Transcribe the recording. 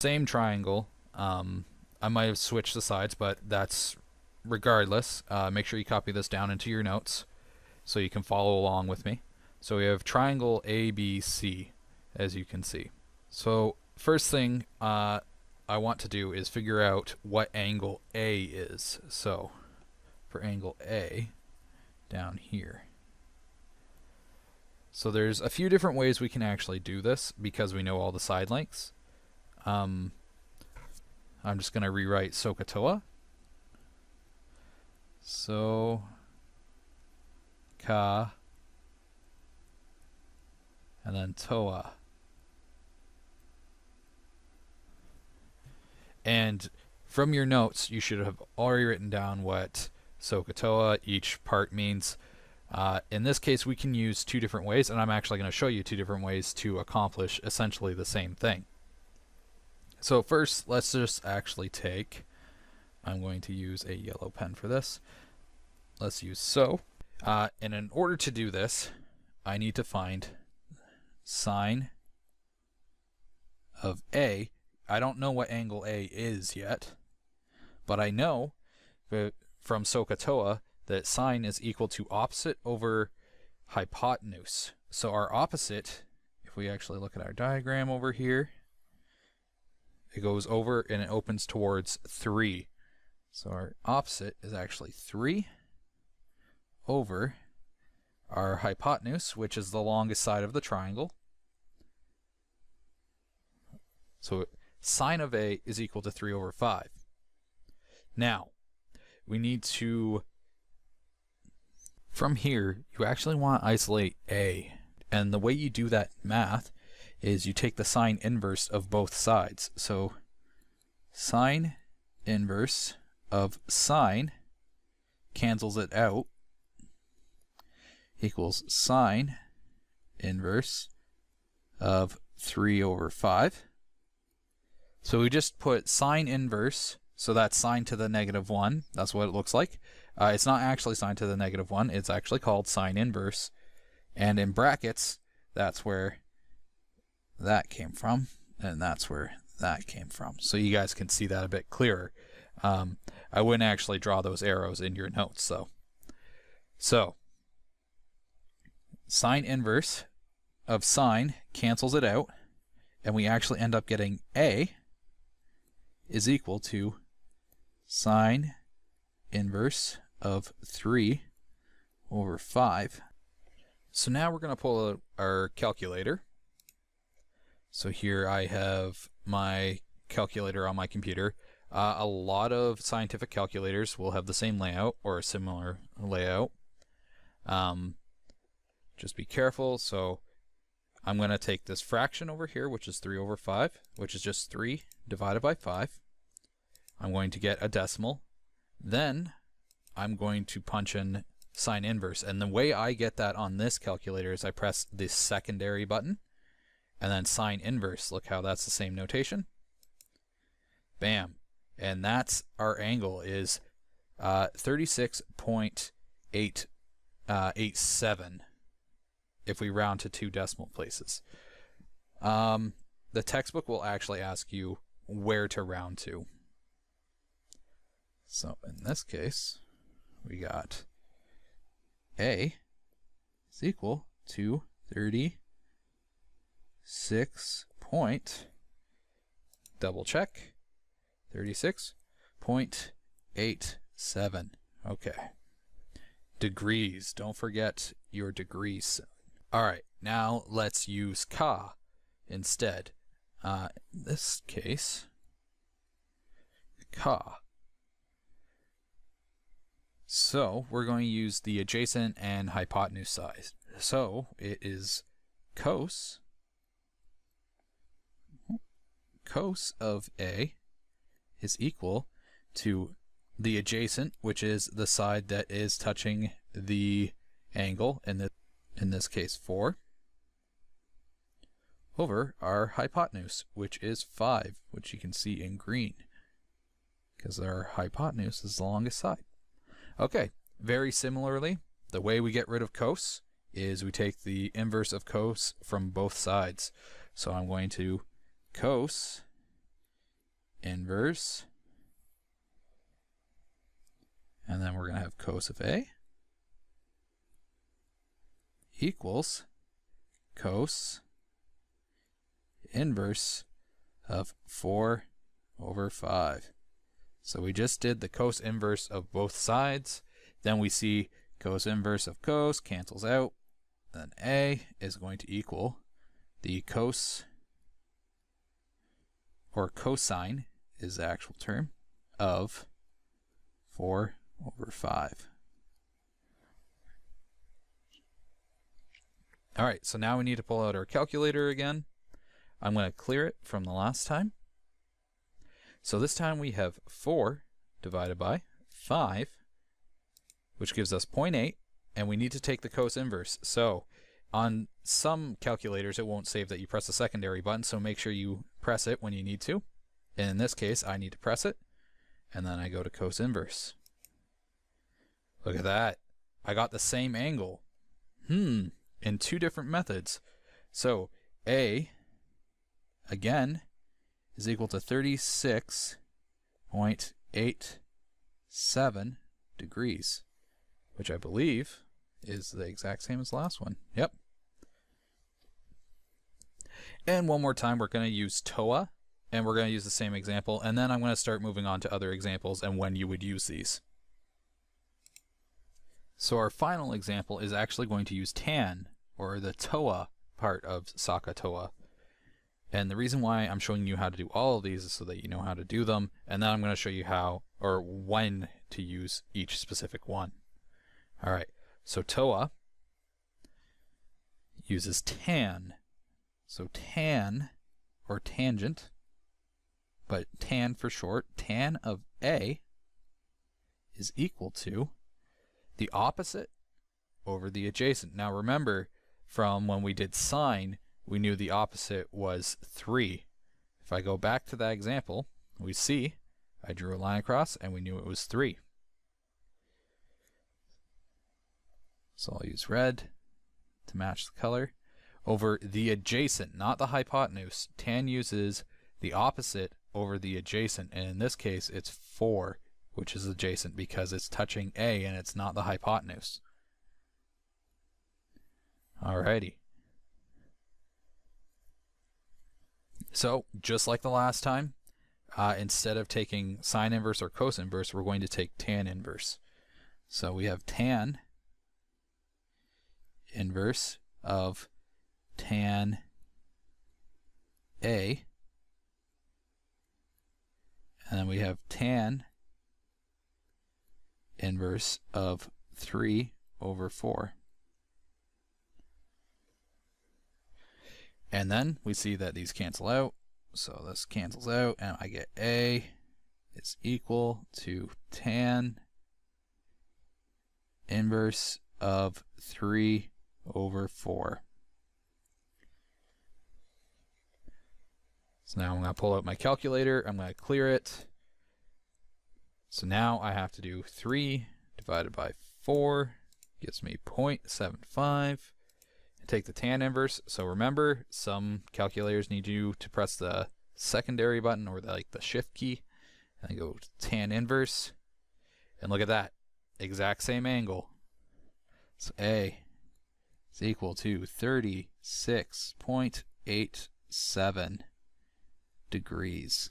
Same triangle. I might have switched the sides, but that's regardless. Make sure you copy this down into your notes so you can follow along with me. So we have triangle ABC, as you can see. So first thing I want to do is figure out what angle A is. So for angle A, down here. So there's a few different ways we can actually do this because we know all the side lengths. I'm just going to rewrite SOH CAH TOA. SOH CAH and then TOA. And from your notes, you should have already written down what SOH CAH TOA each part means. In this case, we can use two different ways, and I'm actually going to show you two different ways to accomplish essentially the same thing. So first, let's just actually take, I'm going to use a yellow pen for this. Let's use SO. And in order to do this, I need to find sine of A. I don't know what angle A is yet, but I know from SOH CAH TOA that sine is equal to opposite over hypotenuse. So our opposite, if we actually look at our diagram over here, it goes over and it opens towards 3. So our opposite is actually 3 over our hypotenuse, which is the longest side of the triangle. So sine of A is equal to 3 over 5. Now, we need to, from here, you actually want to isolate A. And the way you do that in math is you take the sine inverse of both sides. So sine inverse of sine cancels it out equals sine inverse of 3 over 5. So we just put sine inverse, so that's sine to the -1. That's what it looks like. It's not actually sine to the -1. It's actually called sine inverse. And in brackets, that's where that came from, and that's where that came from. So you guys can see that a bit clearer. I wouldn't actually draw those arrows in your notes, though. So sine inverse of sine cancels it out, and we actually end up getting A is equal to sine inverse of 3 over 5. So now we're going to pull out our calculator. So here I have my calculator on my computer. A lot of scientific calculators will have the same layout or a similar layout. Just be careful. So I'm going to take this fraction over here, which is 3 over 5, which is just 3 divided by 5. I'm going to get a decimal. Then I'm going to punch in sine inverse. And the way I get that on this calculator is I press the secondary button and then sine inverse. Look how that's the same notation. Bam. And that's our angle is 36.887 if we round to 2 decimal places. The textbook will actually ask you where to round to. So in this case, we got A is equal to 36 point, double check, 36.87. Okay. Degrees. Don't forget your degrees. Alright, now let's use CAH instead. In this case, CAH. So we're going to use the adjacent and hypotenuse side. So it is cos of A is equal to the adjacent, which is the side that is touching the angle, in this case 4, over our hypotenuse, which is 5, which you can see in green, because our hypotenuse is the longest side. Okay, very similarly, the way we get rid of cos is we take the inverse of cos from both sides. So I'm going to cos inverse, and then we're going to have cos of A equals cos inverse of 4 over 5. So we just did the cos inverse of both sides. Then we see cos inverse of cos cancels out. Then A is going to equal the cos, or cosine is the actual term, of 4 over 5. Alright, so now we need to pull out our calculator again. I'm going to clear it from the last time. So this time we have 4 divided by 5, which gives us 0.8, and we need to take the cos inverse. So on some calculators it won't save that you press the secondary button, so make sure you press it when you need to. And in this case I need to press it, and then I go to cos inverse. Look at that. I got the same angle. In 2 different methods. So A, again, is equal to 36.87 degrees, which I believe is the exact same as the last one. Yep. And one more time, we're going to use TOA, and we're going to use the same example, and then I'm going to start moving on to other examples and when you would use these. So our final example is actually going to use tan, or the TOA part of SOH CAH TOA. And the reason why I'm showing you how to do all of these is so that you know how to do them, and then I'm going to show you how or when to use each specific one. Alright, so TOA uses tan. So tan, or tangent, but tan for short, tan of A is equal to the opposite over the adjacent. Now remember, from when we did sine, we knew the opposite was 3. If I go back to that example, we see I drew a line across and we knew it was 3. So I'll use red to match the color. Over the adjacent, not the hypotenuse. Tan uses the opposite over the adjacent, and in this case it's 4, which is adjacent because it's touching A and it's not the hypotenuse. Alrighty. So, just like the last time, instead of taking sine inverse or cos inverse, we're going to take tan inverse. So we have tan inverse of tan A, and then we have tan inverse of 3 over 4. And then we see that these cancel out, so this cancels out, and I get A is equal to tan inverse of 3 over 4. So now I'm going to pull out my calculator, I'm going to clear it. So now I have to do 3 divided by 4, gives me 0.75. Take the tan inverse. So remember, some calculators need you to press the secondary button or the shift key, and then go to tan inverse, and look at that, exact same angle. So A is equal to 36.87 degrees.